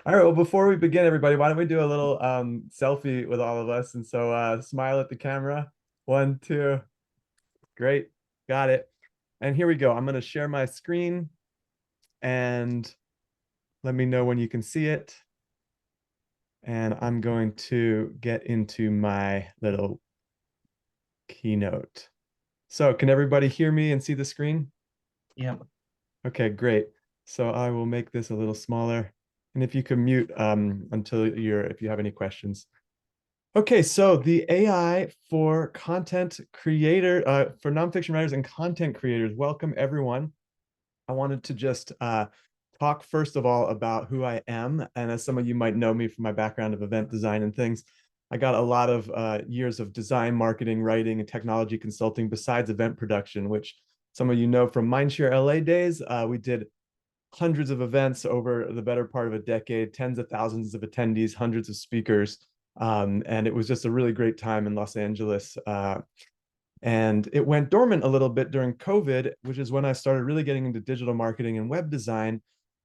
All right, well, before we begin, everybody, why don't we do a little selfie with all of us? And so smile at the camera. One, two, great, got it. And here we go. I'm going to share my screen and let me know when you can see it. And I'm going to get into my little keynote. So can everybody hear me and see the screen? Yeah. Okay, great. So I will make this a little smaller. And if you can mute until if you have any questions. Okay, so the AI for for nonfiction writers and content creators. Welcome, everyone. I wanted to just talk first of all about who I am. And as some of you might know me from my background of event design and things, I got a lot of years of design, marketing, writing, and technology consulting besides event production, which some of you know from MindshareLA days. We did hundreds of events over the better part of a decade, tens of thousands of attendees, hundreds of speakers. And it was just a really great time in Los Angeles. And it went dormant a little bit during COVID, which is when I started really getting into digital marketing and web design,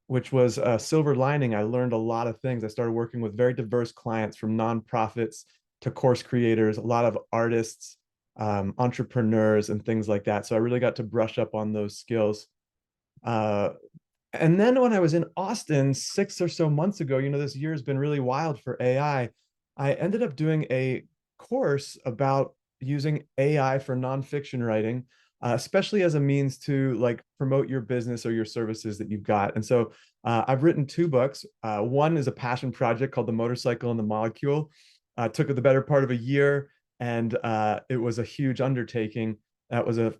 which was a silver lining. I learned a lot of things. I started working with very diverse clients from nonprofits to course creators, a lot of artists, entrepreneurs, and things like that. So I really got to brush up on those skills. Uh, and then when I was in Austin 6 or so months ago, this year has been really wild for AI. I ended up doing a course about using AI for nonfiction writing, especially as a means to like promote your business or your services that you've got. And so I've written two books. One is a passion project called The Motorcycle and the Molecule. Took the better part of a year, and it was a huge undertaking. That was a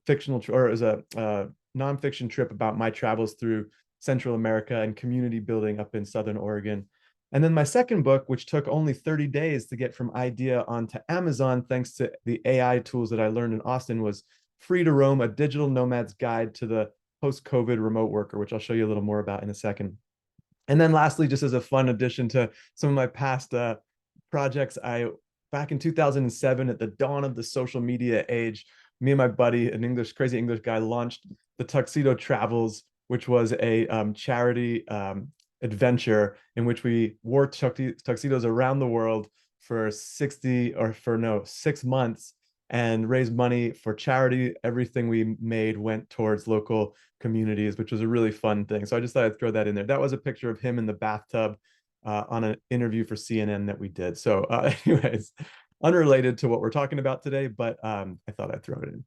or it was a nonfiction trip about my travels through Central America and community building up in Southern Oregon. And then my second book, which took only 30 days to get from idea onto Amazon, thanks to the AI tools that I learned in Austin, was Free to Roam, a digital nomad's guide to the post-COVID remote worker, which I'll show you a little more about in a second. And then lastly, just as a fun addition to some of my past projects, back in 2007, at the dawn of the social media age, me and my buddy, crazy English guy, launched the Tuxedo Travels, which was a charity adventure in which we wore tuxedos around the world for 6 months and raised money for charity. Everything we made went towards local communities, which was a really fun thing. So I just thought I'd throw that in there. That was a picture of him in the bathtub on an interview for CNN that we did. So anyways, unrelated to what we're talking about today, but I thought I'd throw it in.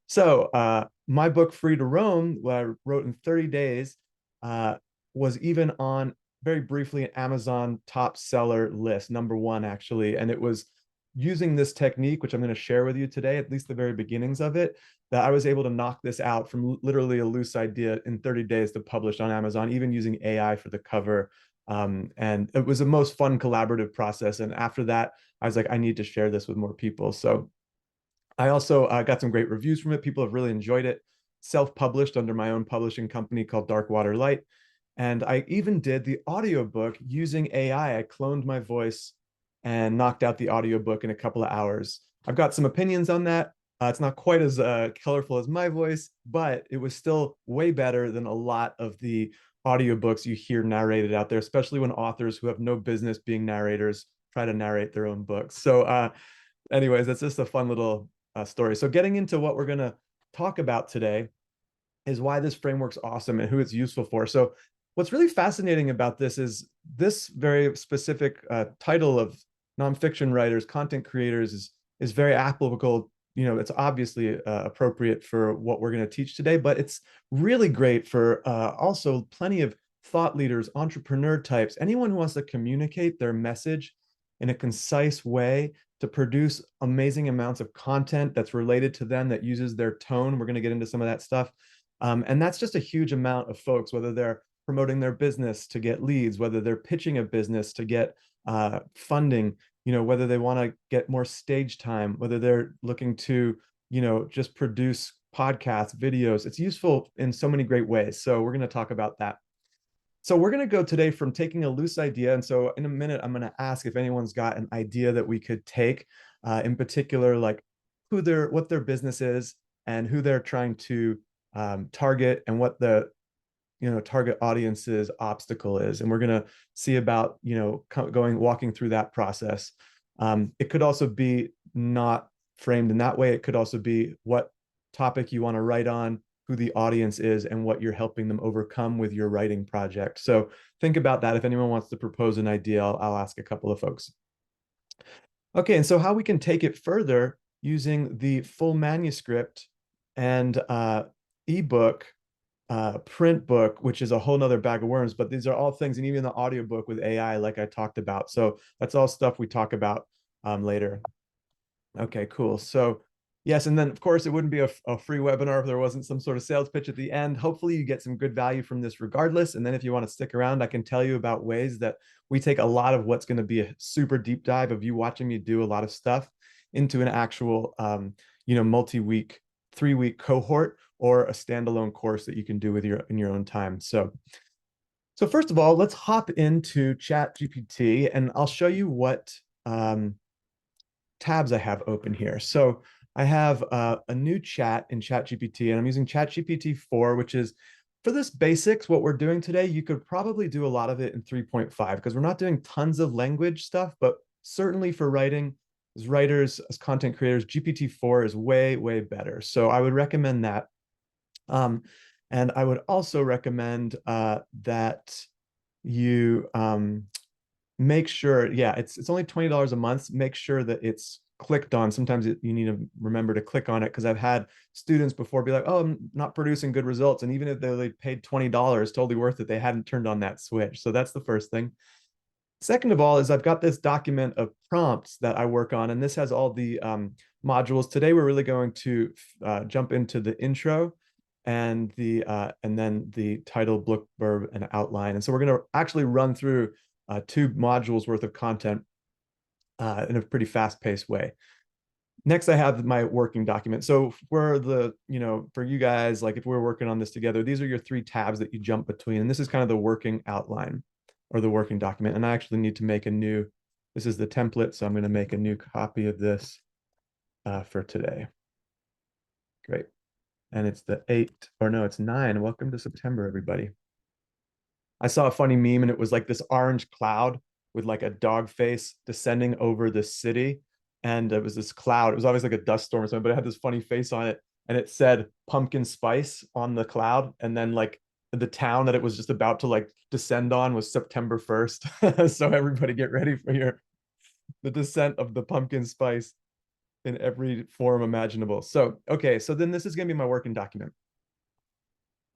So my book, Free to Roam, what I wrote in 30 days, uh, was even on very briefly an Amazon top seller list, #1 actually. And it was using this technique, which I'm going to share with you today, at least the very beginnings of it, that I was able to knock this out from literally a loose idea in 30 days to publish on Amazon, even using AI for the cover. And it was the most fun collaborative process. And after that, I was like, I need to share this with more people. So I also got some great reviews from it. People have really enjoyed it. Self-published under my own publishing company called Dark Water Light. And I even did the audiobook using AI. I cloned my voice and knocked out the audiobook in a couple of hours. I've got some opinions on that. It's not quite as colorful as my voice, but it was still way better than a lot of the audiobooks you hear narrated out there, especially when authors who have no business being narrators try to narrate their own books. So anyways, that's just a fun little story. So getting into what we're going to talk about today is why this framework's awesome and who it's useful for. So what's really fascinating about this is this very specific title of nonfiction writers, content creators is very applicable. It's obviously appropriate for what we're going to teach today, but it's really great for also plenty of thought leaders, entrepreneur types, anyone who wants to communicate their message in a concise way to produce amazing amounts of content that's related to them, that uses their tone. We're going to get into some of that stuff. And that's just a huge amount of folks, whether they're promoting their business to get leads, whether they're pitching a business to get funding, whether they want to get more stage time, whether they're looking to, just produce podcasts, videos. It's useful in so many great ways. So we're going to talk about that. So we're going to go today from taking a loose idea. And so in a minute, I'm going to ask if anyone's got an idea that we could take, in particular, like what their business is and who they're trying to target and what the target audience's obstacle is, and we're going to see about walking through that process. It could also be not framed in that way. It could also be what topic you want to write on, who the audience is, and what you're helping them overcome with your writing project. So think about that. If anyone wants to propose an idea, I'll ask a couple of folks. Okay, and so how we can take it further using the full manuscript and ebook, print book, which is a whole nother bag of worms, but these are all things, and even the audiobook with AI, like I talked about. So that's all stuff we talk about later. Okay, cool. So yes, and then of course it wouldn't be a free webinar if there wasn't some sort of sales pitch at the end. Hopefully you get some good value from this regardless. And then if you want to stick around, I can tell you about ways that we take a lot of what's going to be a super deep dive of you watching me do a lot of stuff into an actual, multi-week, 3-week cohort or a standalone course that you can do with in your own time. So first of all, let's hop into ChatGPT and I'll show you what tabs I have open here. So I have a new chat in ChatGPT, and I'm using ChatGPT 4, which is for this basics, what we're doing today. You could probably do a lot of it in 3.5 because we're not doing tons of language stuff, but certainly for writing, as writers, as content creators, GPT-4 is way, way better. So I would recommend that. And I would also recommend that you make sure, yeah, it's only $20 a month. Make sure that it's clicked on. Sometimes you need to remember to click on it, because I've had students before be like, oh, I'm not producing good results. And even if they paid $20, totally worth it, they hadn't turned on that switch. So that's the first thing. Second of all is I've got this document of prompts that I work on, and this has all the modules. Today, we're really going to jump into the intro and then the title, blurb, and outline. And so we're going to actually run through 2 modules worth of content in a pretty fast-paced way. Next, I have my working document. So for for you guys, like if we're working on this together, these are your 3 tabs that you jump between. And this is kind of the working outline or the working document. And I actually need to make this is the template. So I'm going to make a new copy of this for today. Great. And it's the 8th, or no, it's 9. Welcome to September, everybody. I saw a funny meme, and it was like this orange cloud with like a dog face descending over the city. And it was this cloud. It was always like a dust storm or something, but it had this funny face on it. And it said pumpkin spice on the cloud. And then like the town that it was just about to like descend on was September 1st. So everybody get ready for the descent of the pumpkin spice in every form imaginable. So, okay, so then this is going to be my working document.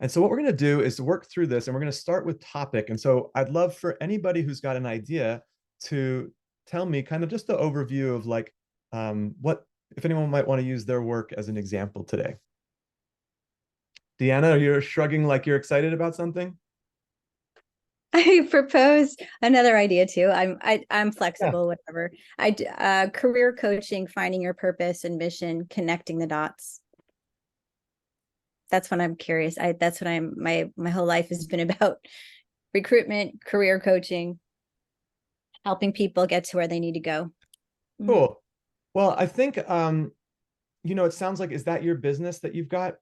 And so what we're going to do is work through this, and we're going to start with topic. And so I'd love for anybody who's got an idea to tell me kind of just the overview of like what, if anyone might want to use their work as an example today. Deanna, you're shrugging like you're excited about something. I propose another idea too. I'm flexible, whatever. Career coaching, finding your purpose and mission, connecting the dots. That's what I'm curious. That's what my whole life has been about: recruitment, career coaching, helping people get to where they need to go. Cool. Well, I think it sounds like, is that your business that you've got?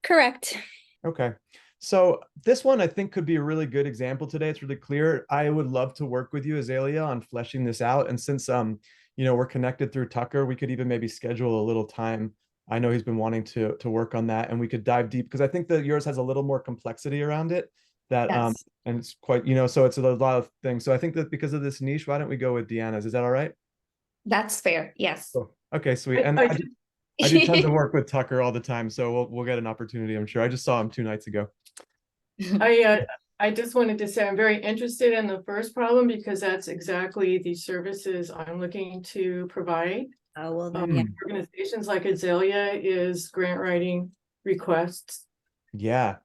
Correct. Okay. So this one I think could be a really good example today. It's really clear. I would love to work with you, Azalea, on fleshing this out. And since we're connected through Tucker, we could even maybe schedule a little time. I know he's been wanting to work on that, and we could dive deep, because I think that yours has a little more complexity around it. That Yes. And it's quite, so it's a lot of things. So I think that because of this niche, why don't we go with Deanna's? Is that all right? That's fair. Yes. Cool. Okay, sweet. And I do tons of work with Tucker all the time, so we'll get an opportunity, I'm sure. I just saw him 2 nights ago. I just wanted to say I'm very interested in the first problem, because that's exactly the services I'm looking to provide. Oh, well, then, yeah. Organizations like Azalea is grant writing requests. Yeah.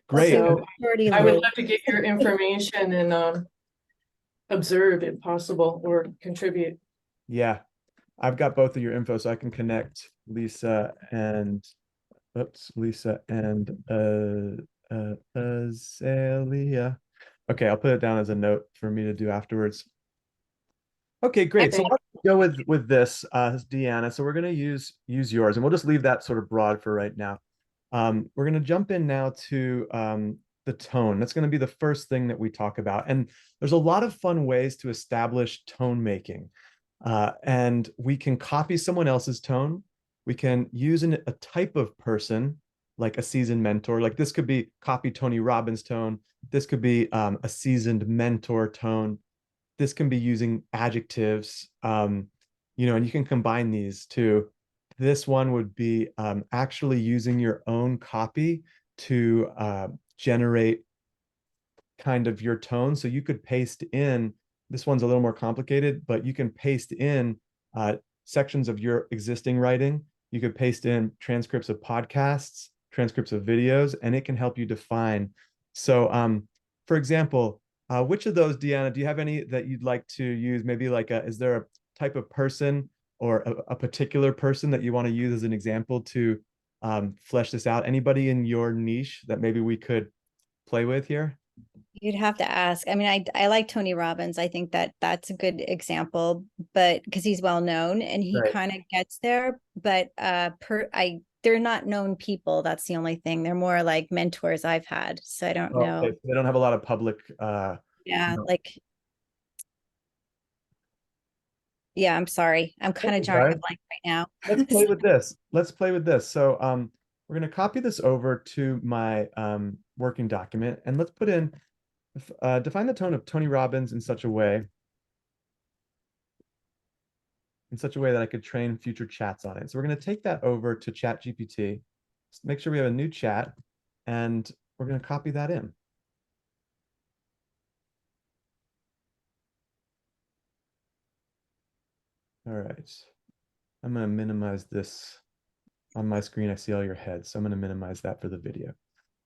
Great. So I would love to get your information and observe if possible, or contribute. Yeah. I've got both of your info, so I can connect Lisa and Azalea. Okay, I'll put it down as a note for me to do afterwards. Okay, great. So let's go with this, Deanna. So we're going to use yours, and we'll just leave that sort of broad for right now. We're going to jump in now to the tone. That's going to be the first thing that we talk about. And there's a lot of fun ways to establish tone making. And we can copy someone else's tone. We can use a type of person, like a seasoned mentor. Like this could be copy Tony Robbins' tone. This could be a seasoned mentor tone. This can be using adjectives, and you can combine these too. This one would be actually using your own copy to generate kind of your tone. So you could paste in, this one's a little more complicated, but you can paste in sections of your existing writing. You could paste in transcripts of podcasts, transcripts of videos, and it can help you define. So, for example, which of those, Deanna, do you have any that you'd like to use? Maybe like is there a type of person or a particular person that you want to use as an example to flesh this out? Anybody in your niche that maybe we could play with here? You'd have to ask. I mean, I like Tony Robbins. I think that that's a good example, but because he's well known and he Right. kind of gets there, but they're not known people. That's the only thing. They're more like mentors I've had. So I don't Oh, know. okay. So they don't have a lot of public Yeah, no. like yeah, I'm sorry. I'm kind of That's drawing a right. blank right now. Let's play with this. Let's play with this. So we're going to copy this over to my working document, and let's put in define the tone of Tony Robbins in such a way that I could train future chats on it. So we're going to take that over to Chat GPT. Make sure we have a new chat, and we're going to copy that in. All right. I'm going to minimize this. On my screen, I see all your heads, so I'm going to minimize that for the video.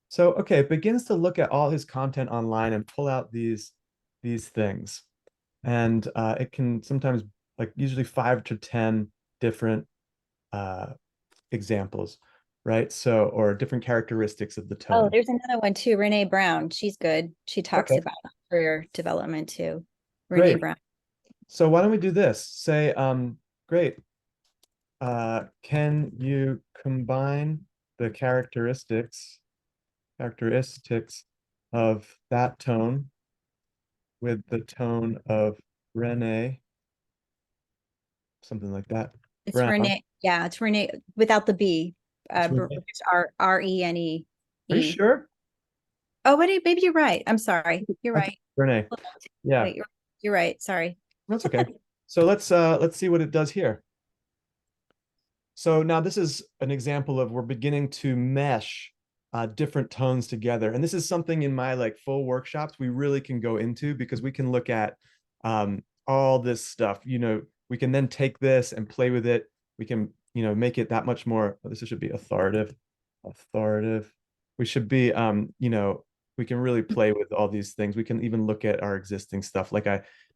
So, okay, it begins to look at all his content online and pull out these things. And it can sometimes, like usually 5 to 10 different examples, right? So, or different characteristics of the Oh, tone. there's another one too. Renee Brown. She's good. She talks Okay. about career development too. Renee Great. Brown. So why don't we do this? Say, great. Can you combine the characteristics of that tone with the tone of Renee, something like that. It's Brown. Renee. Yeah, it's Renee without the B. It's Renee. It's Rene. Are you sure? Oh, wait, maybe you're right. I'm sorry. You're right. Renee. Yeah, Wait, you're right. Sorry. that's okay. So let's see what it does here. So now this is an example of we're beginning to mesh different tones together. And this is something in my like full workshops we really can go into because we can look at all this stuff. We can then take this and play with it. We can, make it that much more. This should be authoritative. We should be, we can really play with all these things. We can even look at our existing stuff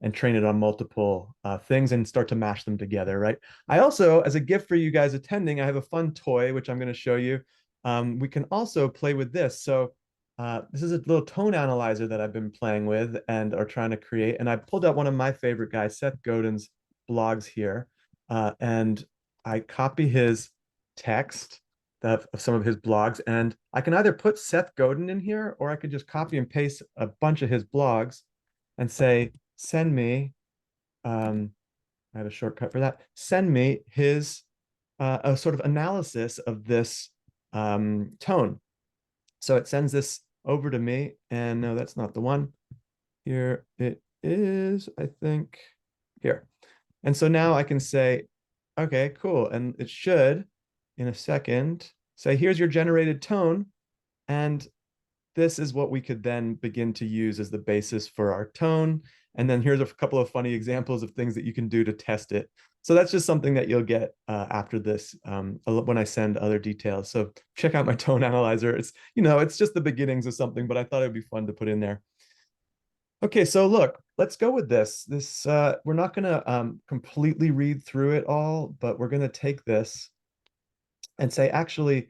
and train it on multiple things and start to mash them together, right? I also, as a gift for you guys attending, I have a fun toy, which I'm going to show you. We can also play with this. So this is a little tone analyzer that I've been playing with and are trying to create. And I pulled out one of my favorite guys, Seth Godin's blogs here. And I copy his text of some of his blogs. And I can either put Seth Godin in here, or I could just copy and paste a bunch of his blogs and say, send me, I have a shortcut for that. Send me his a sort of analysis of this tone. So it sends this over to me, and no, that's not the one. Here it is, I think, here. And so now I can say, okay, cool. And it should, in a second, say, here's your generated tone. And this is what we could then begin to use as the basis for our tone. And then here's a couple of funny examples of things that you can do to test it. So that's just something that you'll get after this when I send other details. So check out my tone analyzer. It's just the beginnings of something, but I thought it'd be fun to put in there. Okay, so look, let's go with this. We're not going to completely read through it all, but we're going to take this and say, actually,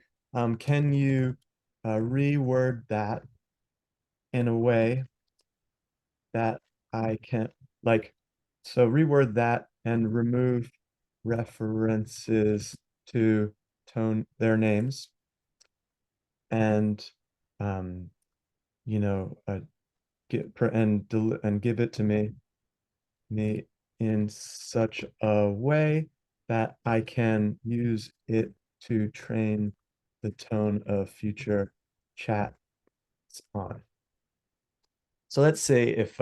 can you reword that in a way that I can, so reword that and remove references to their names. and you know, and give it to me in such a way that I can use it to train the tone of future chats on. So let's say if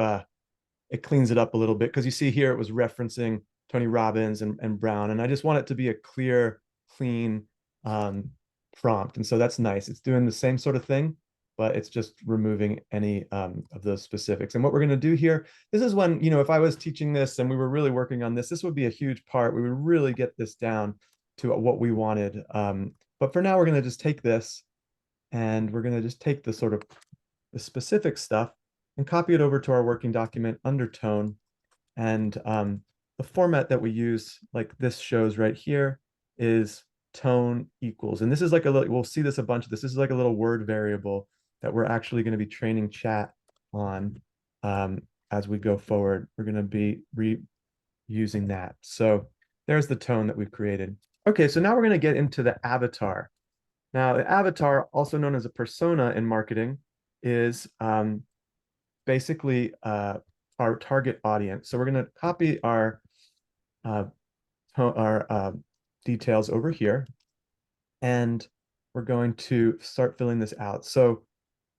it cleans it up a little bit, because you see here it was referencing Tony Robbins and Brown, and I just want it to be a clear, clean prompt. And so that's nice. It's doing the same sort of thing, but it's just removing any of those specifics. And what we're going to do here, this is when, you know, if I was teaching this and we were really working on this, this would be a huge part. We would really get this down to what we wanted. But for now, we're going to just take this and we're going to just take the sort of the specific stuff and copy it over to our working document under tone. And the format that we use, like this shows right here, is tone equals. And this is like a little, we'll see this a bunch of this. This is like a little word variable that we're actually going to be training chat on as we go forward. We're going to be reusing that. So there's the tone that we've created. Okay, so now we're going to get into the avatar. Now, the avatar, also known as a persona in marketing, is basically our target audience. So we're going to copy our details over here, and we're going to start filling this out. So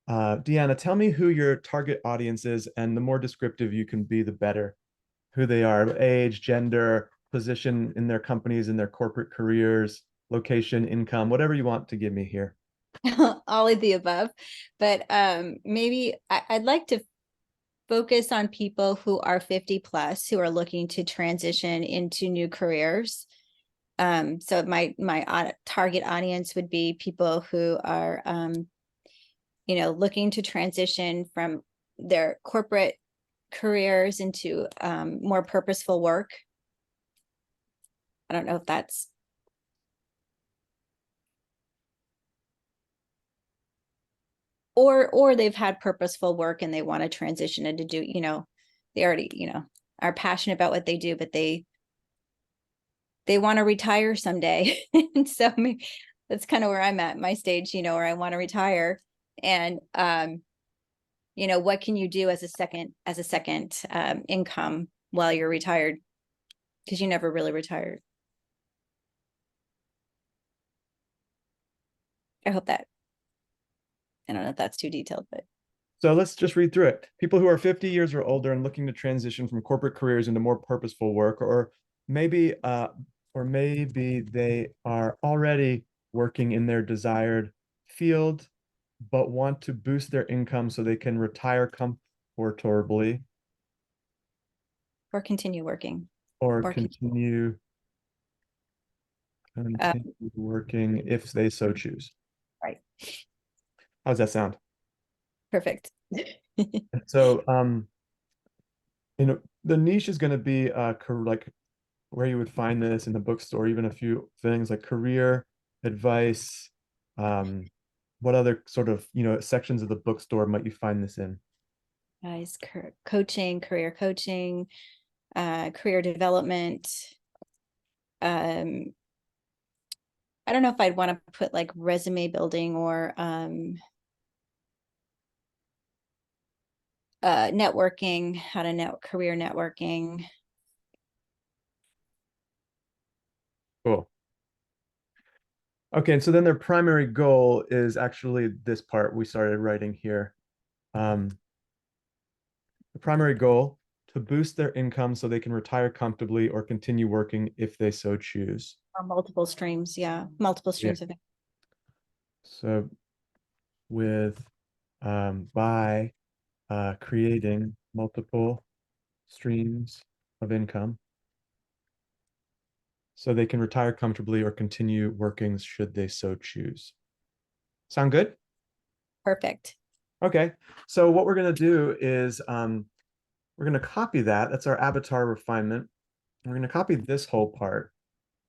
Deanna, tell me who your target audience is, and the more descriptive you can be, the better. Who they are, age, gender, position in their companies, in their corporate careers, location, income, whatever you want to give me here. All of the above, but maybe I'd like to focus on people who are 50 plus, who are looking to transition into new careers. So my target audience would be people who are, you know, looking to transition from their corporate careers into more purposeful work. I don't know if that's. Or they've had purposeful work and they want to transition into do, you know, they already, you know, are passionate about what they do, but they want to retire someday. And so that's kind of where I'm at, my stage, you know, where I want to retire. And you know, what can you do as a second income while you're retired? Because you never really retired. I hope that, I don't know if that's too detailed, but. So let's just read through it. People who are 50 years or older and looking to transition from corporate careers into more purposeful work, or maybe they are already working in their desired field, but want to boost their income so they can retire comfortably. Or continue working. Or Or continue working if they so choose. Right. How does that sound? Perfect. So, you know, the niche is going to be like where you would find this in the bookstore, even a few things like career advice. What other sort of, you know, sections of the bookstore might you find this in? Guys, coaching, career coaching, career development. I don't know if I'd want to put like resume building or networking, how to career networking. Cool. Okay, and so then their primary goal is actually this part we started writing here. The primary goal, to boost their income so they can retire comfortably or continue working if they so choose. Or multiple streams, yeah, multiple streams of it. So with by creating multiple streams of income so they can retire comfortably or continue working should they so choose. Sound good? Perfect. Okay, so what we're going to do is we're going to copy that. That's our avatar refinement. We're going to copy this whole part,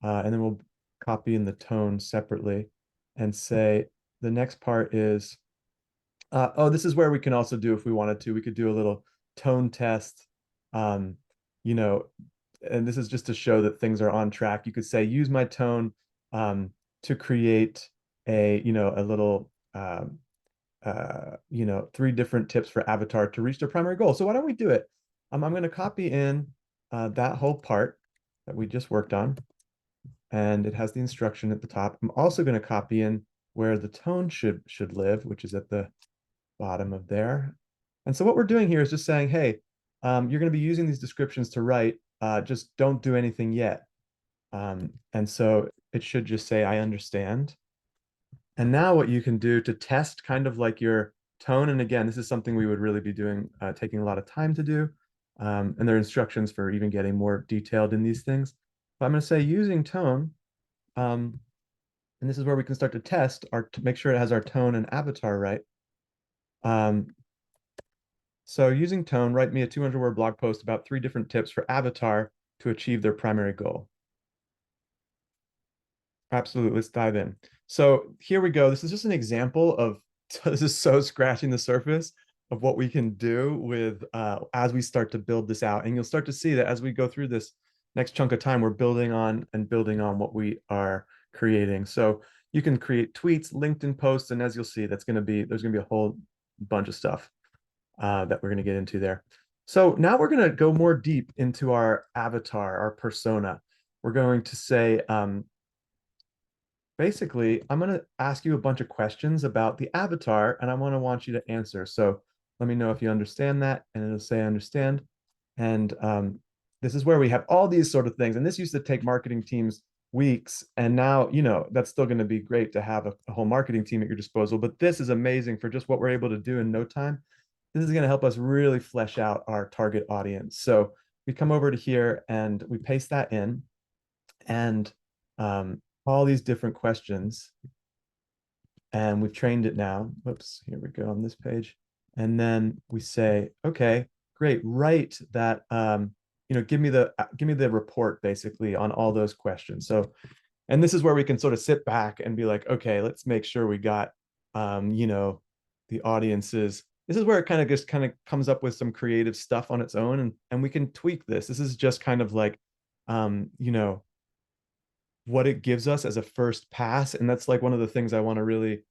and then we'll copy in the tone separately and say the next part is, oh, this is where we can also do, if we wanted to, we could do a little tone test, you know, and this is just to show that things are on track. You could say, use my tone to create a, you know, a little you know, 3 different tips for avatar to reach their primary goal. So why don't we do it? I'm going to copy in that whole part that we just worked on, and it has the instruction at the top. I'm also going to copy in where the tone should live, which is at the bottom of there. And so what we're doing here is just saying, hey, you're going to be using these descriptions to write, just don't do anything yet. And so it should just say, I understand. And now what you can do to test kind of like your tone, and again, this is something we would really be doing, taking a lot of time to do. And there are instructions for even getting more detailed in these things. But I'm going to say using tone, and this is where we can start to test to make sure it has our tone and avatar right. So using tone, write me a 200-word blog post about 3 different tips for avatar to achieve their primary goal. Absolutely, let's dive in. So here we go. This is just an example of, this is so scratching the surface of what we can do with as we start to build this out. And you'll start to see that as we go through this next chunk of time, we're building on and building on what we are creating. So you can create tweets, LinkedIn posts, and as you'll see, there's gonna be a whole bunch of stuff that we're gonna get into there. So now we're gonna go more deep into our avatar, our persona. We're going to say, basically, I'm going to ask you a bunch of questions about the avatar, and I want you to answer. So let me know if you understand that, and it'll say I understand. And this is where we have all these sort of things. And this used to take marketing teams weeks, and now, you know, that's still going to be great to have a whole marketing team at your disposal. But this is amazing for just what we're able to do in no time. This is going to help us really flesh out our target audience. So we come over to here and we paste that in, and all these different questions, and we've trained it now. Whoops, here we go on this page. And then we say, okay, great, write that, you know, give me the report basically on all those questions. So, and this is where we can sort of sit back and be like, okay, let's make sure we got, you know, the audiences. This is where it kind of comes up with some creative stuff on its own, and we can tweak this. This is just kind of like, you know, what it gives us as a first pass. And that's like one of the things I want to really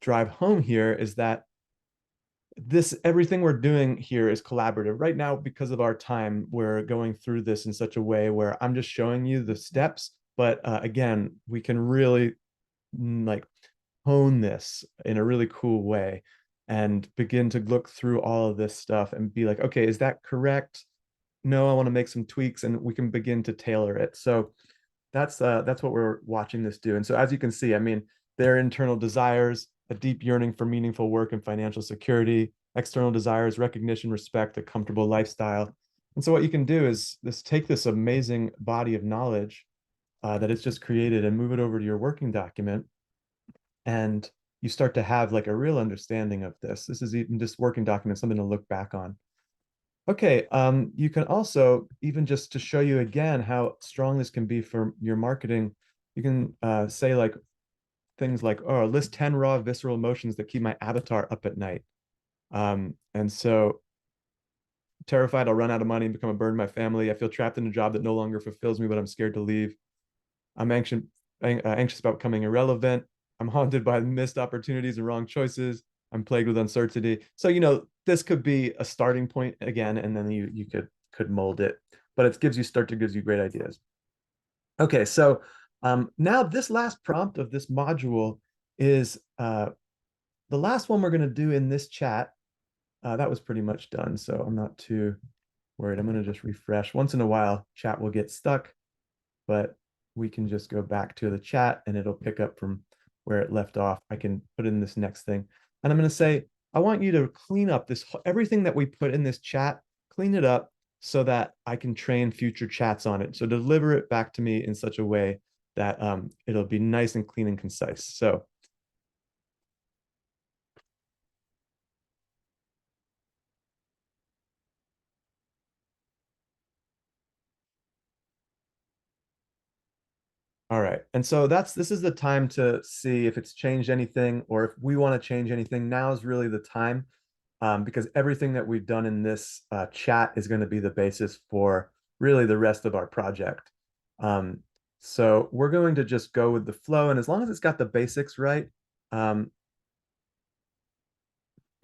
drive home here, is that everything we're doing here is collaborative. Right now, because of our time, we're going through this in such a way where I'm just showing you the steps, but again, we can really like hone this in a really cool way and begin to look through all of this stuff and be like, okay, is that correct? No, I want to make some tweaks, and we can begin to tailor it. So that's what we're watching this do. And so as you can see, I mean, their internal desires, a deep yearning for meaningful work and financial security, external desires, recognition, respect, a comfortable lifestyle. And so what you can do is take this amazing body of knowledge that it's just created and move it over to your working document. And you start to have like a real understanding of this. This is even just working document, something to look back on. Okay, you can also, even just to show you again how strong this can be for your marketing, you can say like things like, oh, list 10 raw visceral emotions that keep my avatar up at night. And so terrified I'll run out of money and become a burden to my family. I feel trapped in a job that no longer fulfills me, but I'm scared to leave. I'm anxious about becoming irrelevant. I'm haunted by missed opportunities and wrong choices. I'm plagued with uncertainty. So, you know, this could be a starting point again, and then you could mold it, but it gives you great ideas. Okay, so now this last prompt of this module is the last one we're going to do in this chat. That was pretty much done, so I'm not too worried. I'm going to just refresh. Once in a while, chat will get stuck, but we can just go back to the chat and it'll pick up from where it left off. I can put in this next thing. And I'm going to say, I want you to clean up everything that we put in this chat, clean it up so that I can train future chats on it. So deliver it back to me in such a way that it'll be nice and clean and concise. So all right. And so this is the time to see if it's changed anything, or if we want to change anything. Now is really the time, because everything that we've done in this chat is going to be the basis for really the rest of our project. So we're going to just go with the flow. And as long as it's got the basics right,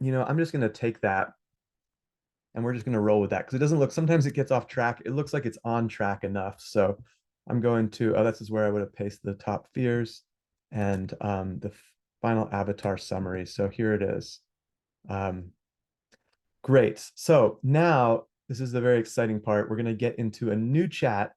I'm just going to take that and we're just going to roll with that because it doesn't look, sometimes it gets off track. It looks like it's on track enough. So I'm going to, oh, this is where I would have pasted the top fears and the final avatar summary. So here it is. Great. So now this is the very exciting part. We're going to get into a new chat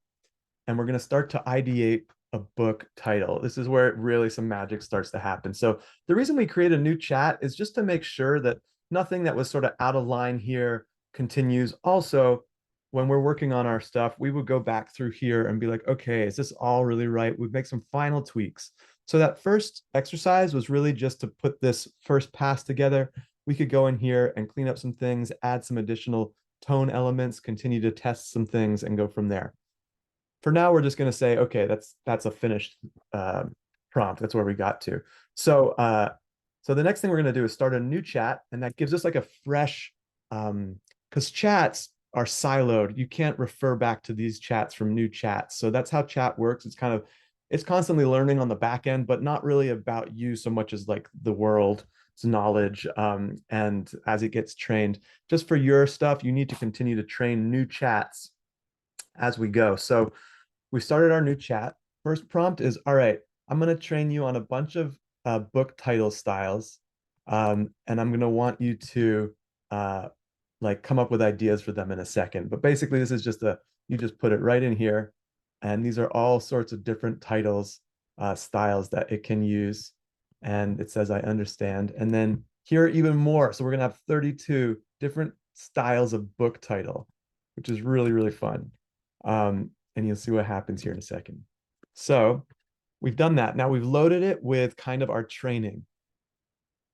and we're going to start to ideate a book title. This is where really some magic starts to happen. So the reason we create a new chat is just to make sure that nothing that was sort of out of line here continues. Also, when we're working on our stuff, we would go back through here and be like, okay, is this all really right? We'd make some final tweaks. So that first exercise was really just to put this first pass together. We could go in here and clean up some things, add some additional tone elements, continue to test some things and go from there. For now, we're just going to say, okay, that's a finished prompt. That's where we got to. So the next thing we're going to do is start a new chat, and that gives us like a fresh, because chats are siloed. You can't refer back to these chats from new chats. So that's how chat works. It's constantly learning on the back end, but not really about you so much as like the world's knowledge. And as it gets trained, just for your stuff, you need to continue to train new chats as we go. So we started our new chat. First prompt is, all right, I'm going to train you on a bunch of book title styles. And I'm going to want you to like come up with ideas for them in a second. But basically, this is just you just put it right in here. And these are all sorts of different titles, styles that it can use. And it says, I understand. And then here are even more. So we're going to have 32 different styles of book title, which is really, really fun. And you'll see what happens here in a second. So we've done that. Now we've loaded it with kind of our training.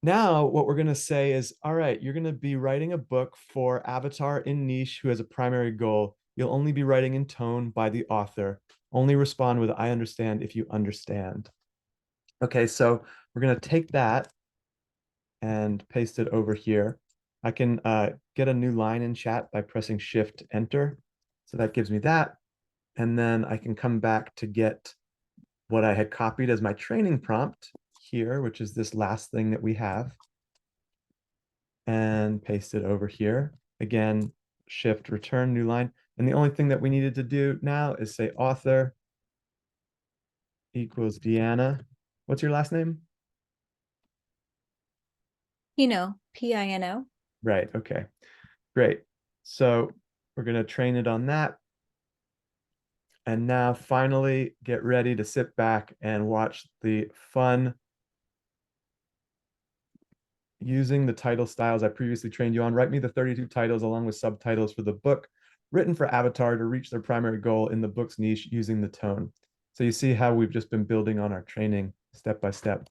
Now what we're going to say is, all right, you're going to be writing a book for avatar in niche who has a primary goal. You'll only be writing in tone by the author. Only respond with I understand if you understand. Okay, so we're going to take that and paste it over here. I can get a new line in chat by pressing Shift Enter. So that gives me that. And then I can come back to get what I had copied as my training prompt here, which is this last thing that we have, and paste it over here. Again, Shift Return, new line. And the only thing that we needed to do now is say author equals Deanna. What's your last name? Pino. Right. Okay. Great. So we're going to train it on that. And now finally get ready to sit back and watch the fun using the title styles I previously trained you on. Write me the 32 titles along with subtitles for the book written for Avatar to reach their primary goal in the book's niche using the tone. So you see how we've just been building on our training step by step.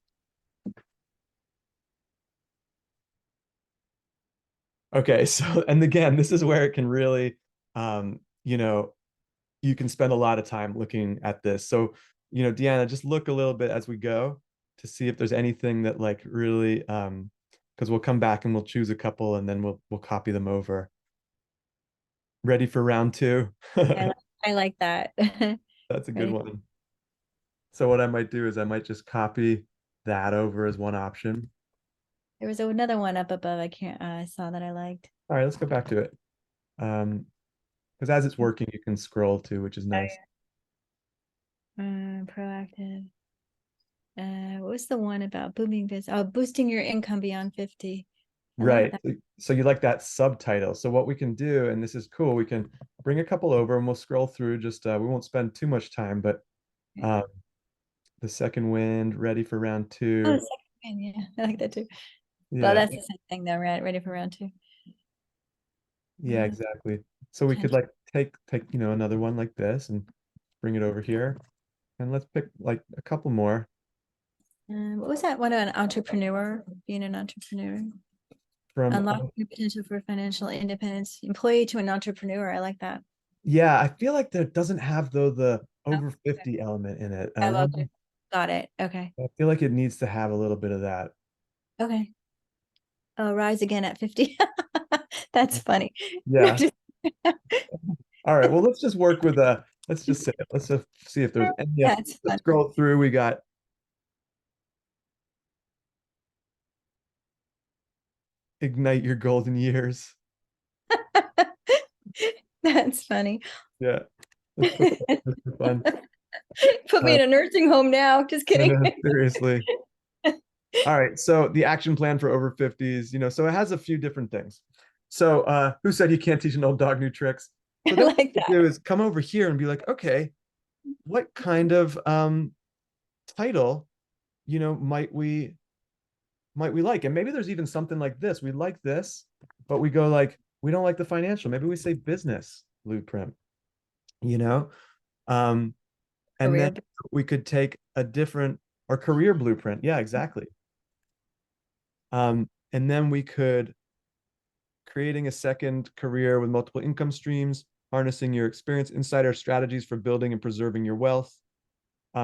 Okay, so, and again, this is where it can really, you can spend a lot of time looking at this. So, Deanna, just look a little bit as we go to see if there's anything that like really, because we'll come back and we'll choose a couple and then we'll copy them over. Ready for round two? I like that. That's a good one. So what I might do is I might just copy that over as one option. There was another one up above. I saw that I liked. All right, let's go back to it. Because as it's working, you can scroll too, which is nice. Proactive. What was the one about booming business? Oh, boosting your income beyond 50. Right. So you like that subtitle. So what we can do, and this is cool, we can bring a couple over and we'll scroll through. Just we won't spend too much time, but the second wind, ready for round two. Oh, the second wind, yeah, I like that too. Yeah. Well, that's the same thing though, right? Ready for round two. Yeah, exactly. So we could like take another one like this and bring it over here, and let's pick like a couple more. What was that one about an entrepreneur? Being an entrepreneur. From unlocking your potential for financial independence. Employee to an entrepreneur. I like that. Yeah, I feel like that doesn't have though the over 50 element in it. Okay. Got it. Okay. I feel like it needs to have a little bit of that. Okay. Oh, rise again at 50. That's funny. Yeah. All right. Well, let's just work with let's just say it. Let's just see if there's any. Yeah, let's scroll through. We got ignite your golden years. That's funny. Yeah. Let's put that just for fun. Put me in a nursing home now. Just No, kidding. no, seriously. All right. So the action plan for over 50s, so it has a few different things. So who said you can't teach an old dog new tricks? So I then what like you that. do is come over here and be like, okay, what kind of title, might we like? And maybe there's even something like this. We like this, but we go like, we don't like the financial. Maybe we say business blueprint, you know? Um, and then Career. we could take a different or career blueprint. Yeah, exactly. And then we could creating a second career with multiple income streams, harnessing your experience, insider strategies for building and preserving your wealth.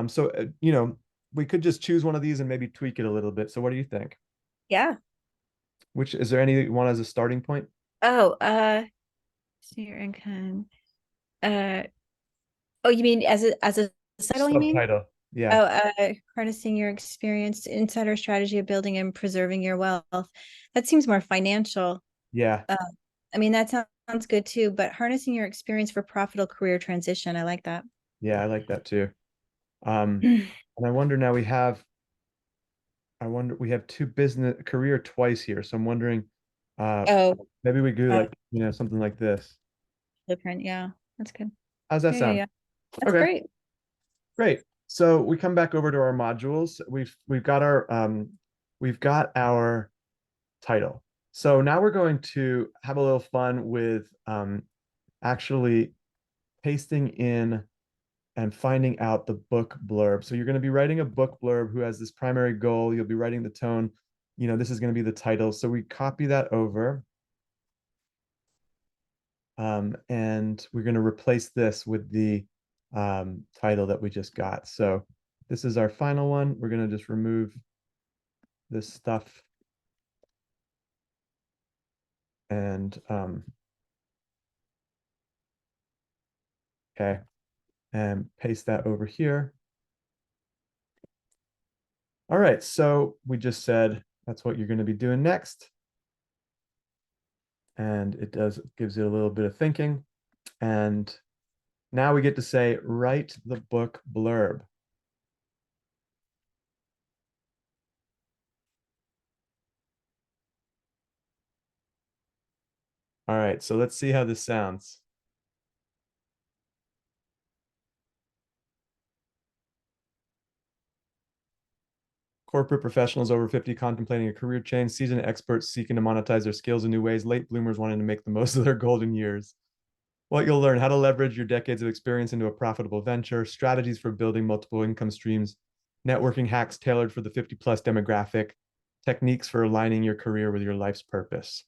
So we could just choose one of these and maybe tweak it a little bit. So what do you think? Yeah. Which is there any one as a starting point? Oh, so your income. Uh, oh, you mean as a title, you mean? Subtitle. Yeah. Oh, harnessing your experience, insider strategy of building and preserving your wealth. That seems more financial. Yeah. Uh, I mean, that sounds good too, but harnessing your experience for profitable career transition. I like that. Yeah, I like that too. And I wonder now we have two business career twice here. So I'm wondering, uh, Oh, maybe we do uh, like, something like this. different. Yeah, that's good. How's that Yeah, yeah, sound? yeah. That's Okay, great. great. So we come back over to our modules. We've got our title. So now we're going to have a little fun with actually pasting in and finding out the book blurb. So you're going to be writing a book blurb who has this primary goal. You'll be writing the tone. This is going to be the title. So we copy that over. And we're going to replace this with the title that we just got. So this is our final one. We're going to just remove this stuff and okay, and paste that over here. All right, so we just said that's what you're going to be doing next. And it gives it a little bit of thinking. And now we get to say, write the book blurb. All right, so let's see how this sounds. Corporate professionals over 50 contemplating a career change, seasoned experts seeking to monetize their skills in new ways, late bloomers wanting to make the most of their golden years. What you'll learn: how to leverage your decades of experience into a profitable venture, strategies for building multiple income streams, networking hacks tailored for the 50 plus demographic, techniques for aligning your career with your life's purpose.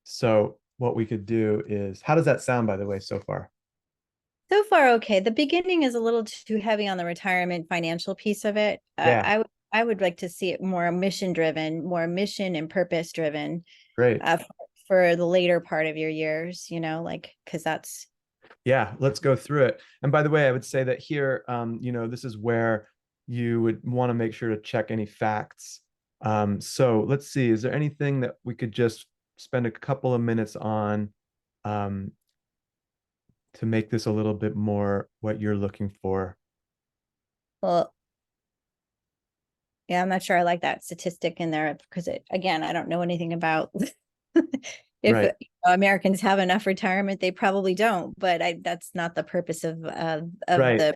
So what we could do is, how does that sound, by the way, so far? So far, okay. The beginning is a little too heavy on the retirement financial piece of it. Yeah. I would like to see it more mission driven, more mission and purpose driven, Great. for the later part of your years, because that's. Yeah, let's go through it. And by the way, I would say that here, this is where you would want to make sure to check any facts. So let's see, is there anything that we could just spend a couple of minutes on to make this a little bit more what you're looking for? Well, yeah, I'm not sure I like that statistic in there because again, I don't know anything about if Right. Americans have enough retirement, they probably don't, but that's not the purpose of Right. the.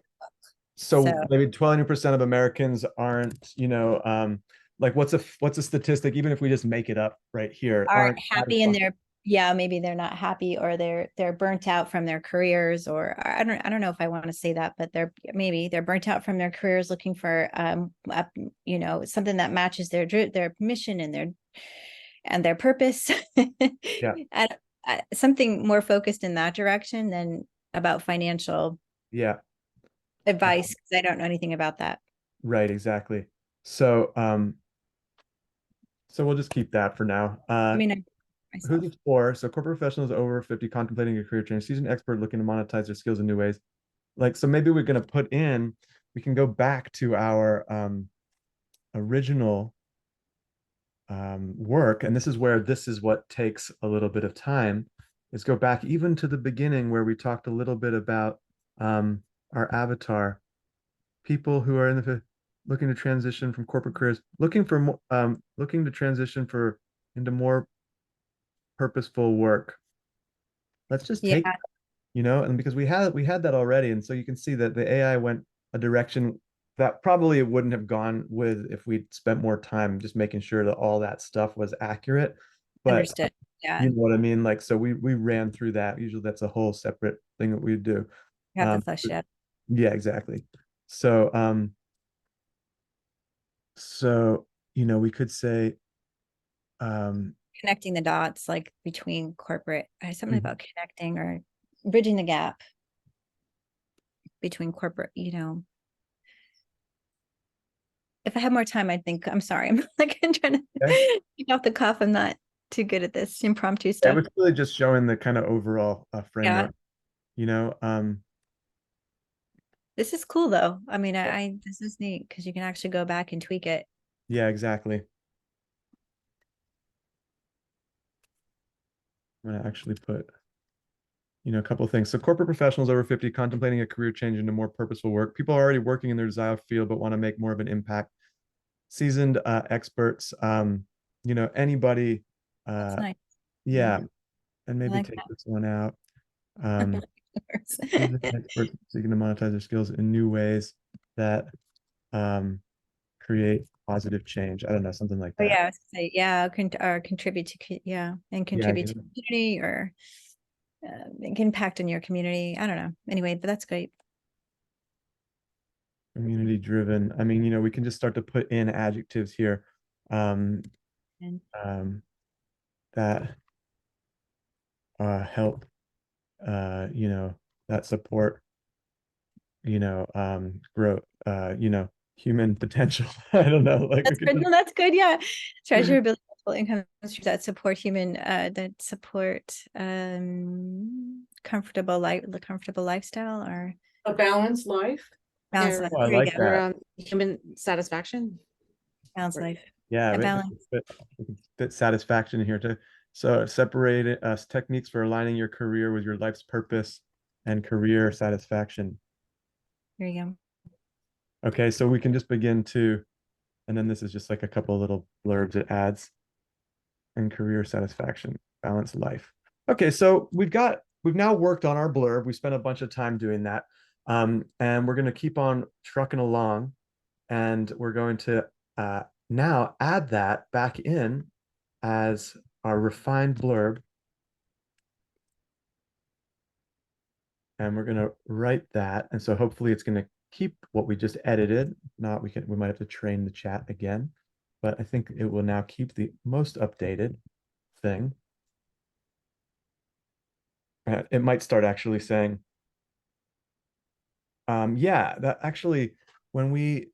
So maybe 20% of Americans aren't, like what's a statistic, even if we just make it up right here, Aren't happy in satisfied. their, yeah, maybe they're not happy, or they're burnt out from their careers, or I don't know if I want to say that, but they're burnt out from their careers looking for something that matches their mission and their purpose. Yeah. and something more focused in that direction than about financial Yeah. advice, because I don't know anything about that. Right, exactly. So we'll just keep that for now. I mean, Who's myself. it for? So corporate professionals over 50 contemplating a career change, seasoned expert looking to monetize their skills in new ways. Like, so maybe we're going to we can go back to our original work, and this is where this is what takes a little bit of time, is go back even to the beginning where we talked a little bit about our avatar, people who are in the looking to transition from corporate careers, looking for more, looking to transition for into more purposeful work. Let's just Yeah, take, and because we had that already, and so you can see that the AI went a direction that probably it wouldn't have gone with if we'd spent more time just making sure that all that stuff was accurate. But understood. Yeah, you know what I mean? Like, so we ran through that. Usually that's a whole separate thing that we do. you have to flesh it out. Yeah, exactly. So, we could say, um, Connecting the dots, like between corporate, something Mhm. about connecting or bridging the gap between corporate, if I had more time, I think, I'm sorry, I'm like I'm trying Okay. to get off the cuff. I'm not too good at this impromptu It stuff. was really just showing the kind of overall Yeah, framework, you know. this is cool though. I mean, this is neat because you can actually go back and tweak it. Yeah, exactly. I'm gonna actually put, a couple of things. So corporate professionals over 50 contemplating a career change into more purposeful work. People are already working in their desired field but want to make more of an impact. Seasoned experts, anybody, That's nice. yeah, and I maybe like take this one out. Um, that. seasoned experts seeking to monetize their skills in new ways that um, create positive change. I don't know, something like Oh that. yeah, I was gonna say, yeah, or contribute to, and Yeah, contribute to the community or make impact in your community. I don't know. Anyway, but that's great. community driven. I mean, we can just start to put in adjectives here um, And that help, that support, growth, human potential. I don't know, like we that's could good. No, that's good. Yeah, treasurability, multiple income streams that support that support comfortable lifestyle or A balanced life. balanced Or, life. Oh, I There you like go. that. human satisfaction. Balanced life. Yeah, A balance. we can fit satisfaction in here too. So separate it, techniques for aligning your career with your life's purpose and career satisfaction. There you go. Okay, so we can just begin to, and then this is just like a couple of little blurbs it adds, and career satisfaction, balanced life. Okay, so we've now worked on our blurb. We spent a bunch of time doing that. And we're going to keep on trucking along, and we're going to now add that back in as our refined blurb. And we're going to write that. And so hopefully it's going to keep what we just edited. Not, we might have to train the chat again, but I think it will now keep the most updated thing. It might start actually saying, yeah, that actually, when we,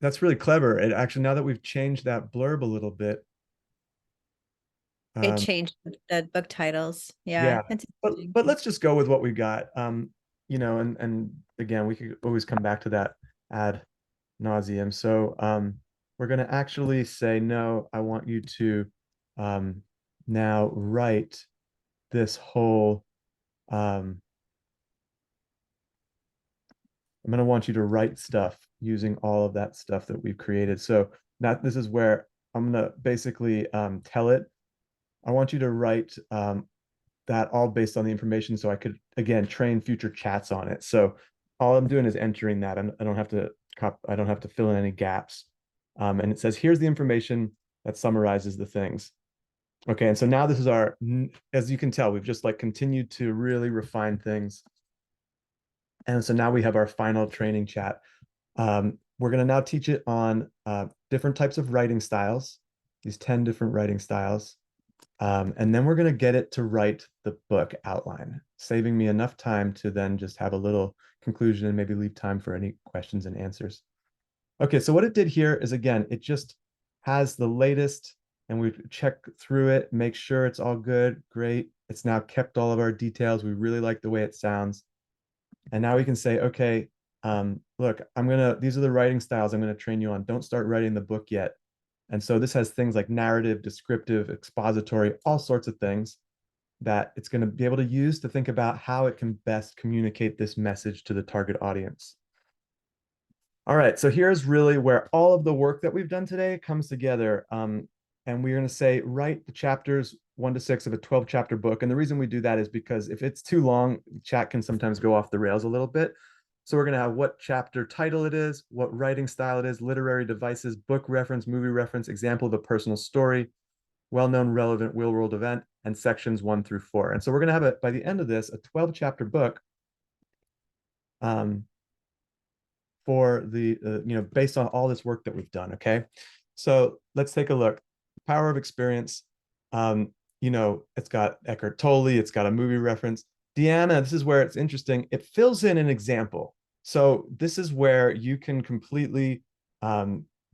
that's really clever. It actually, now that we've changed that blurb a little bit, It um, changed the book titles. Yeah, yeah, that's but interesting. let's just go with what we got. And again, we could always come back to that ad nauseum. So we're going to actually say, no, I want you to now write this whole, I'm going to want you to write stuff using all of that stuff that we've created. So now this is where I'm going to basically tell it, I want you to write that all based on the information so I could, again, train future chats on it. So all I'm doing is entering that. I don't have to I don't have to fill in any gaps. And it says, here's the information that summarizes the things. Okay, and so now this is our, as you can tell, we've just like continued to really refine things. And so now we have our final training chat. We're going to now teach it on different types of writing styles, these 10 different writing styles. And then we're going to get it to write the book outline, saving me enough time to then just have a little conclusion and maybe leave time for any questions and answers. Okay, so what it did here is, again, it just has the latest, and we check through it, make sure it's all good, great. It's now kept all of our details. We really like the way it sounds. And now we can say, okay, look, these are the writing styles I'm going to train you on. Don't start writing the book yet. And so this has things like narrative, descriptive, expository, all sorts of things that it's going to be able to use to think about how it can best communicate this message to the target audience. All right, so here's really where all of the work that we've done today comes together. And we're going to say, write the chapters 1 to 6 of a 12 chapter book. And the reason we do that is because if it's too long, chat can sometimes go off the rails a little bit. So we're going to have what chapter title it is, what writing style it is, literary devices, book reference, movie reference, example of a personal story, well-known, relevant, real-world event, and sections 1 through 4. And so we're going to have, by the end of this, a 12 chapter book for the, based on all this work that we've done. Okay. So let's take a look. Power of Experience. It's got Eckhart Tolle, it's got a movie reference. Deanna, this is where it's interesting. It fills in an example. So this is where you can completely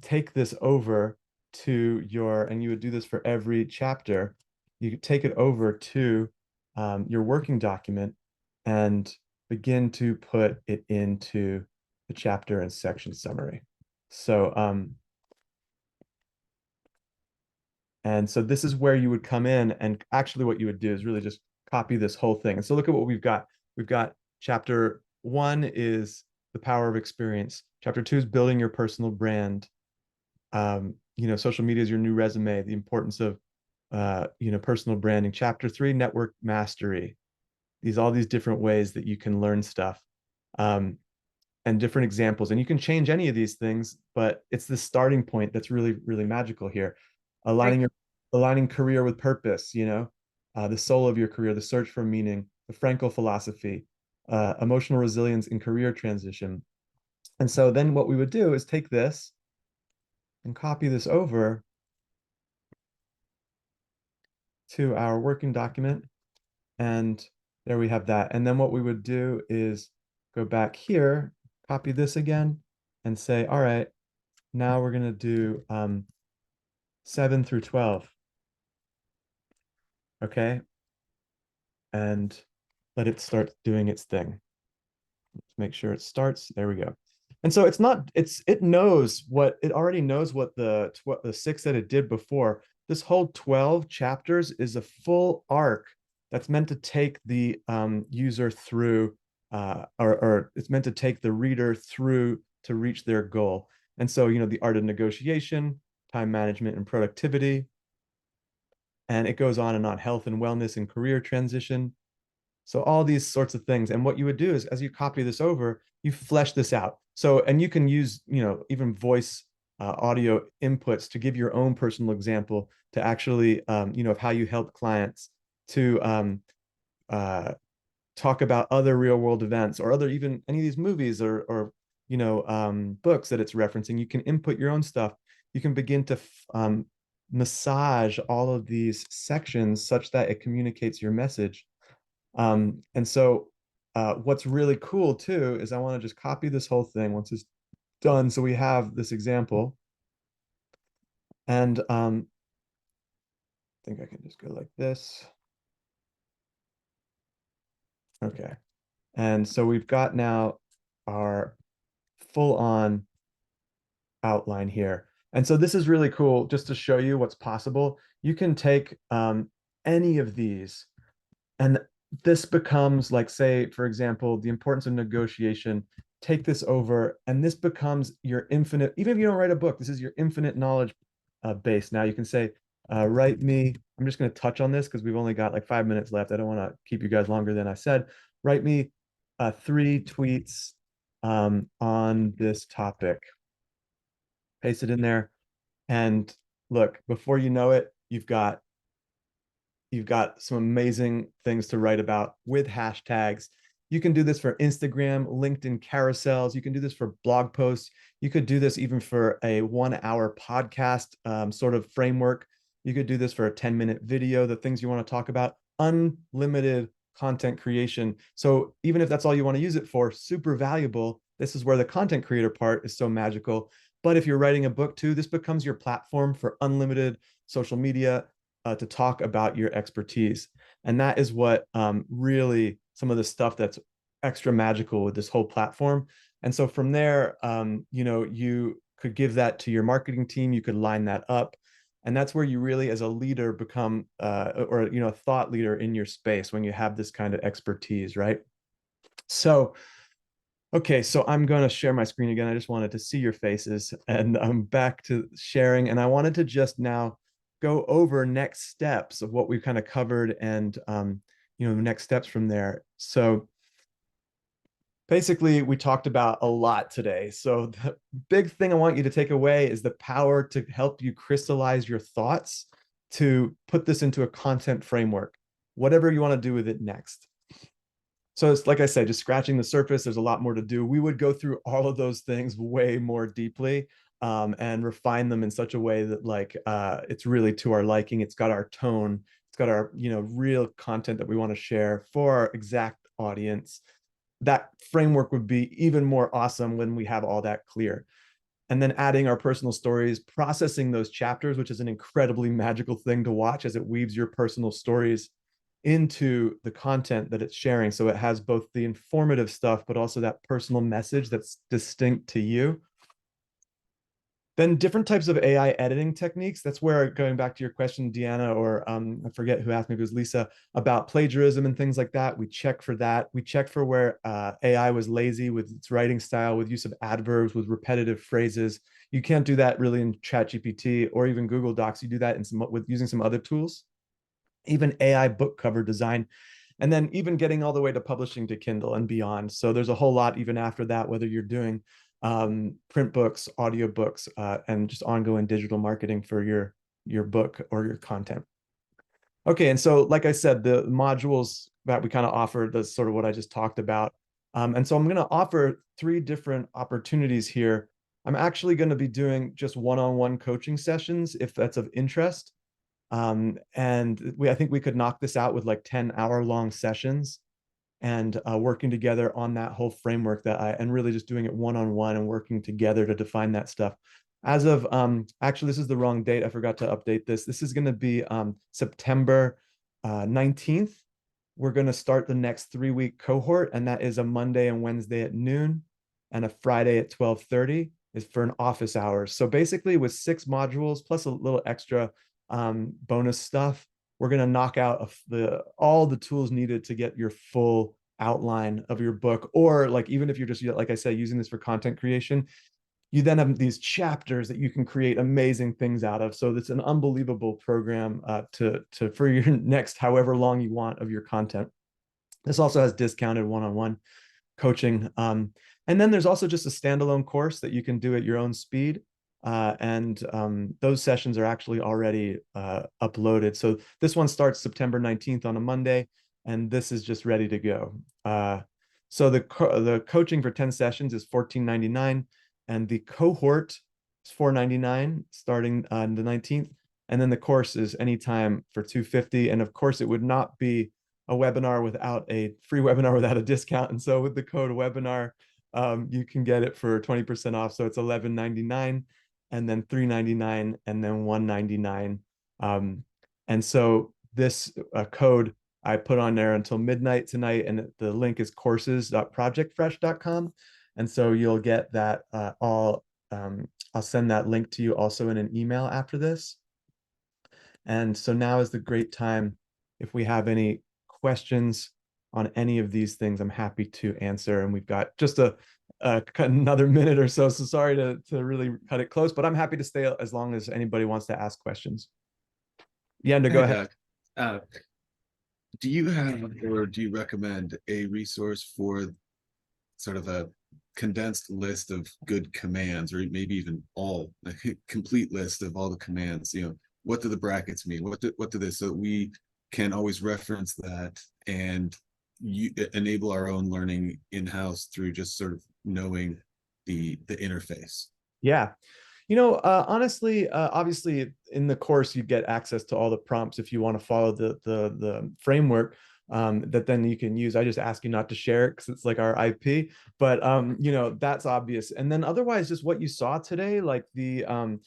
take this over to your, and you would do this for every chapter. You could take it over to your working document and begin to put it into the chapter and section summary. So, and so this is where you would come in, and actually what you would do is really just copy this whole thing. And so look at what we've got. We've got chapter 1 is the power of experience. Chapter 2 is building your personal brand. Social media is your new resume, the importance of, personal branding. Chapter 3, network mastery. All these different ways that you can learn stuff. And different examples. And you can change any of these things, but it's the starting point that's really, really magical here. Aligning career with purpose, the soul of your career, the search for meaning, the Frankl philosophy, emotional resilience in career transition. And so then what we would do is take this and copy this over to our working document. And there we have that. And then what we would do is go back here, copy this again, and say, all right, now we're going to do 7 through 12. Okay. And let it start doing its thing. Let's make sure it starts. There we go. And so it already knows what the 6 that it did before. This whole 12 chapters is a full arc that's meant to take the user through, or it's meant to take the reader through to reach their goal. And so, the art of negotiation, time management and productivity, and it goes on and on, health and wellness and career transition. So all these sorts of things. And what you would do is, as you copy this over, you flesh this out. So, and you can use, even voice audio inputs to give your own personal example to actually, of how you help clients to talk about other real world events or even any of these movies or books that it's referencing. You can input your own stuff. You can begin to massage all of these sections such that it communicates your message. And so what's really cool too is I want to just copy this whole thing once it's done. So we have this example. And I think I can just go like this. Okay. And so we've got now our full on outline here. And so this is really cool just to show you what's possible. You can take any of these, and this becomes like, say, for example, the importance of negotiation. Take this over, and this becomes your infinite, even if you don't write a book, this is your infinite knowledge base. Now you can say, write me, I'm just going to touch on this because we've only got like 5 minutes left. I don't want to keep you guys longer than I said. Write me 3 tweets on this topic. Paste it in there. And look, before you know it, you've got some amazing things to write about with hashtags. You can do this for Instagram, LinkedIn carousels. You can do this for blog posts. You could do this even for a 1-hour podcast sort of framework. You could do this for a 10-minute video, the things you want to talk about, unlimited content creation. So even if that's all you want to use it for, super valuable. This is where the content creator part is so magical. But if you're writing a book too, this becomes your platform for unlimited social media to talk about your expertise. And that is what really some of the stuff that's extra magical with this whole platform. And so from there, you could give that to your marketing team. You could line that up. And that's where you really, as a leader, become or a thought leader in your space when you have this kind of expertise, right? So, okay, so I'm going to share my screen again. I just wanted to see your faces, and I'm back to sharing. And I wanted to just now go over next steps of what we've kind of covered, and next steps from there. So basically, we talked about a lot today. So the big thing I want you to take away is the power to help you crystallize your thoughts, to put this into a content framework, whatever you want to do with it next. So it's like I said, just scratching the surface. There's a lot more to do. We would go through all of those things way more deeply, and refine them in such a way that it's really to our liking. It's got our tone. It's got our real content that we want to share for our exact audience. That framework would be even more awesome when we have all that clear. And then adding our personal stories, processing those chapters, which is an incredibly magical thing to watch as it weaves your personal stories into the content that it's sharing. So it has both the informative stuff, but also that personal message that's distinct to you. Then different types of AI editing techniques. That's where, going back to your question, Deanna, or I forget who asked me, it was Lisa, about plagiarism and things like that. We check for that. We check for where AI was lazy with its writing style, with use of adverbs, with repetitive phrases. You can't do that really in ChatGPT or even Google Docs. You do that with using some other tools. Even AI book cover design, and then even getting all the way to publishing to Kindle and beyond. So there's a whole lot even after that, whether you're doing print books, audio books, and just ongoing digital marketing for your book or your content. Okay, and so like I said, the modules that we kind of offer, that's sort of what I just talked about. And so I'm going to offer 3 different opportunities here. I'm actually going to be doing just one-on-one coaching sessions if that's of interest. And I think we could knock this out with like 10-hour-long sessions, and working together on that whole framework and really just doing it one-on-one and working together to define that stuff. As of, actually, this is the wrong date. I forgot to update this. This is going to be September 19th. We're going to start the next 3-week cohort, and that is a Monday and Wednesday at noon and a Friday at 12:30 is for an office hours. So basically with 6 modules plus a little extra bonus stuff, we're going to knock out all the tools needed to get your full outline of your book. Or like, even if you're just, like I said, using this for content creation, you then have these chapters that you can create amazing things out of. So it's an unbelievable program for your next however long you want of your content. This also has discounted one-on-one coaching. And then there's also just a standalone course that you can do at your own speed. Those sessions are actually already uploaded. So this one starts September 19th on a Monday, and this is just ready to go. So the coaching for 10 sessions is $14.99, and the cohort is $4.99 starting on the 19th. And then the course is anytime for $250. And of course, it would not be a webinar without a free webinar without a discount. And so with the code webinar, you can get it for 20% off. So it's $11.99. And then $3.99, and then $1.99. And so this code I put on there until midnight tonight, and the link is courses.projectfresh.com. And so you'll get that I'll send that link to you also in an email after this. And so now is the great time. If we have any questions on any of these things, I'm happy to answer. And we've got just another minute or so. So sorry to really cut it close, but I'm happy to stay as long as anybody wants to ask questions. Yeah, no, go ahead. Do you have, or do you recommend a resource for sort of a condensed list of good commands, or maybe even all a complete list of all the commands? What do the brackets mean? What do this, so we can always reference that and enable our own learning in-house through just sort of knowing the interface. Yeah. Honestly, obviously in the course, you get access to all the prompts if you want to follow the framework that then you can use. I just ask you not to share it because it's like our IP, but that's obvious. And then otherwise, just what you saw today, like that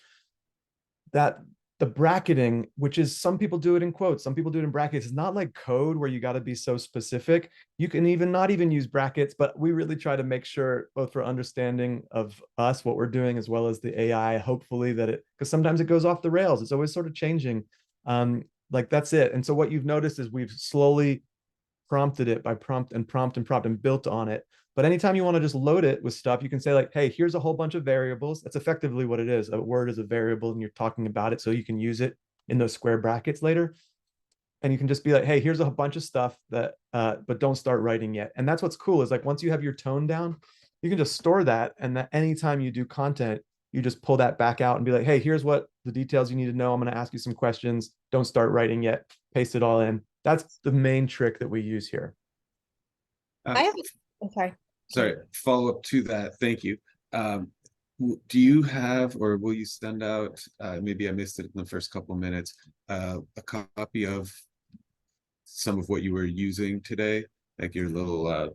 the bracketing, which is some people do it in quotes, some people do it in brackets. It's not like code where you got to be so specific. You can even not even use brackets, but we really try to make sure both for understanding of us, what we're doing, as well as the AI, hopefully that it, because sometimes it goes off the rails. It's always sort of changing. Like that's it. And so what you've noticed is we've slowly prompted it by prompt and built on it. But anytime you want to just load it with stuff, you can say like, hey, here's a whole bunch of variables. That's effectively what it is. A word is a variable and you're talking about it. So you can use it in those square brackets later. And you can just be like, hey, here's a bunch of stuff that, but don't start writing yet. And that's what's cool is like, once you have your tone down, you can just store that. And that anytime you do content, you just pull that back out and be like, hey, here's what the details you need to know. I'm going to ask you some questions. Don't start writing yet. Paste it all in. That's the main trick that we use here. I have, I'm sorry. Sorry, follow up to that. Thank you. Do you have, or will you send out, maybe I missed it in the first couple of minutes, a copy of some of what you were using today? Like your little,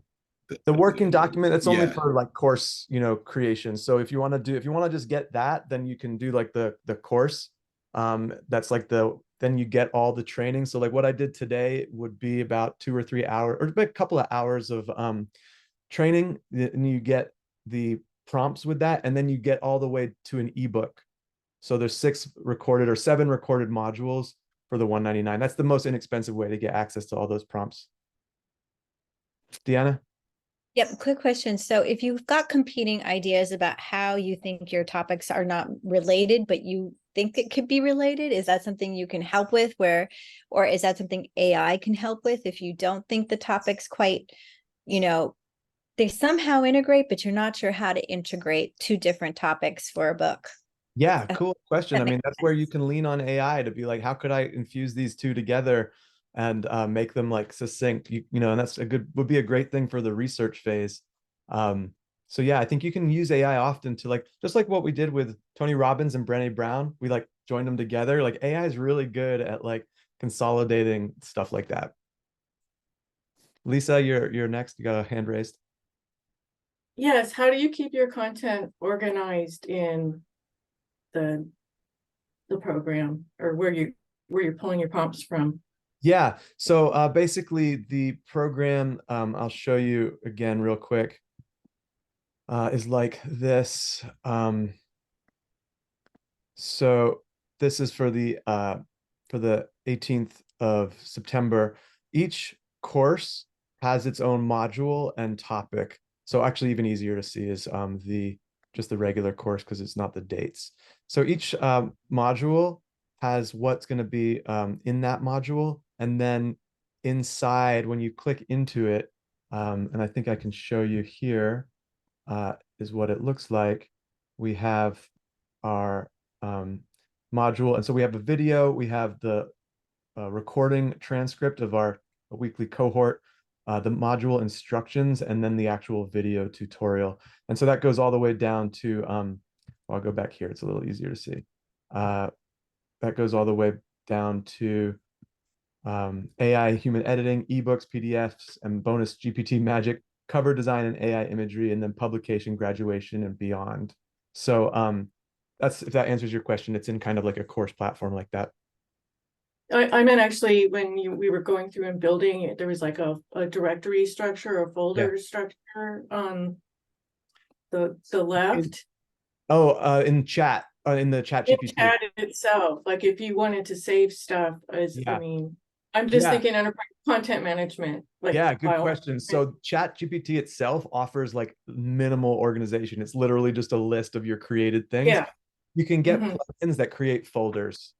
The working document, it's only Yeah. for like course, creation. So if you want to just get that, then you can do like the course. That's like then you get all the training. So like what I did today would be about 2 or 3 hours or a couple of hours of training, and you get the prompts with that, and then you get all the way to an ebook. So there's 7 recorded modules for the $199. That's the most inexpensive way to get access to all those prompts. Deanna? Yep, quick question. So if you've got competing ideas about how you think your topics are not related, but you think it could be related, is that something you can help with or is that something AI can help with if you don't think the topics quite, they somehow integrate, but you're not sure how to integrate 2 different topips for a book? Yeah, cool question. That I mean, makes that's where you can lean on AI to be like, how could I infuse these two together and make them like succinct? And that's would be a great thing for the research phase. So yeah, I think you can use AI often to like, just like what we did with Tony Robbins and Brené Brown, we like joined them together. Like AI is really good at like consolidating stuff like that. Lisa, you're next. You got a hand raised. Yes, how do you keep your content organized in the program, or where you're pulling your prompts from? Yeah. So basically the program, I'll show you again real quick, is like this. So this is for the 18th of September. Each course has its own module and topic. So actually even easier to see is just the regular course because it's not the dates. So each module has what's going to be in that module. And then inside, when you click into it, and I think I can show you here, is what it looks like. We have our module. And so we have a video, we have the recording transcript of our weekly cohort, the module instructions, and then the actual video tutorial. And so that goes all the way down to, I'll go back here, it's a little easier to see. That goes all the way down to AI human editing, ebooks, PDFs, and bonus GPT magic, cover design and AI imagery, and then publication, graduation, and beyond. So that's, if that answers your question, it's in kind of like a course platform like that. I meant actually when we were going through and building it, there was like a directory structure, a folder structure on the left. In chat, in the chat In GPT. chat itself, like if you wanted to save stuff, Yeah. I'm just Yeah. thinking enterprise content management. Like Yeah, good file question. management. So chat GPT itself offers like minimal organization. It's literally just a list of your created things. Yeah. You can get Mhm. plugins that create folders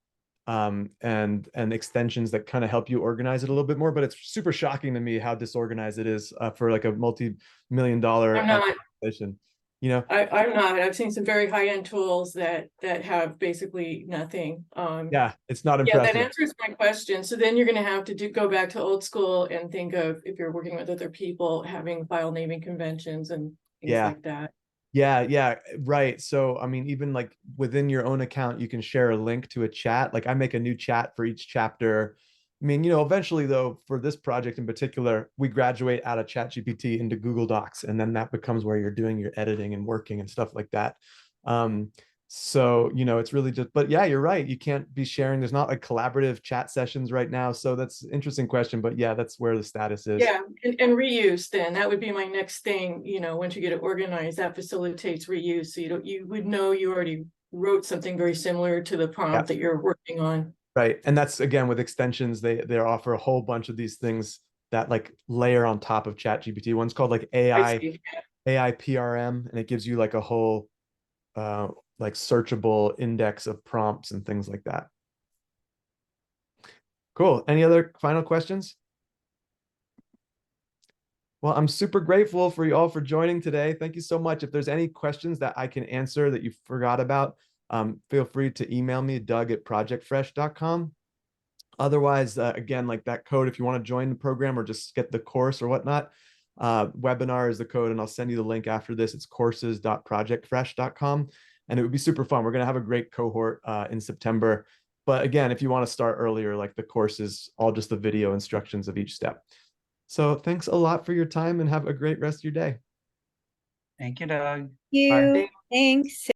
and extensions that kind of help you organize it a little bit more, but it's super shocking to me how disorganized it is for like a multi-million-dollar I'm not. organization. I'm not. I've seen some very high-end tools that have basically nothing. Yeah, it's not Yeah, that impressive. answers my question. So then you're going to have to go back to old school and think of, if you're working with other people, having file naming conventions and things Yeah. like that. Yeah, right. So, I mean, even like within your own account, you can share a link to a chat. Like I make a new chat for each chapter. I mean, eventually though, for this project in particular, we graduate out of ChatGPT into Google Docs, and then that becomes where you're doing your editing and working and stuff like that. So, you know, it's really just, but yeah, you're right. You can't be sharing. There's not like collaborative chat sessions right now. So that's an interesting question, but yeah, that's where the status is. Yeah, and reuse then, that would be my next thing, you know, once you get it organized, that facilitates reuse. So you would know you already wrote something very similar to the prompt that you're working on. Right. And that's again with extensions, they offer a whole bunch of these things that like layer on top of ChatGPT. One's called like I see. AI PRM, and it gives you like a whole like searchable index of prompts and things like that. Cool. Any other final questions? Well, I'm super grateful for you all for joining today. Thank you so much. If there's any questions that I can answer that you forgot about, feel free to email me, doug@projectfresh.com. Otherwise, again, like that code, if you want to join the program or just get the course or whatnot, webinar is the code, and I'll send you the link after this. It's courses.projectfresh.com. And it would be super fun. We're going to have a great cohort in September. But again, if you want to start earlier, like the course is all just the video instructions of each step. So thanks a lot for your time and have a great rest of your day. Thank you, Doug. You, Bye. thanks.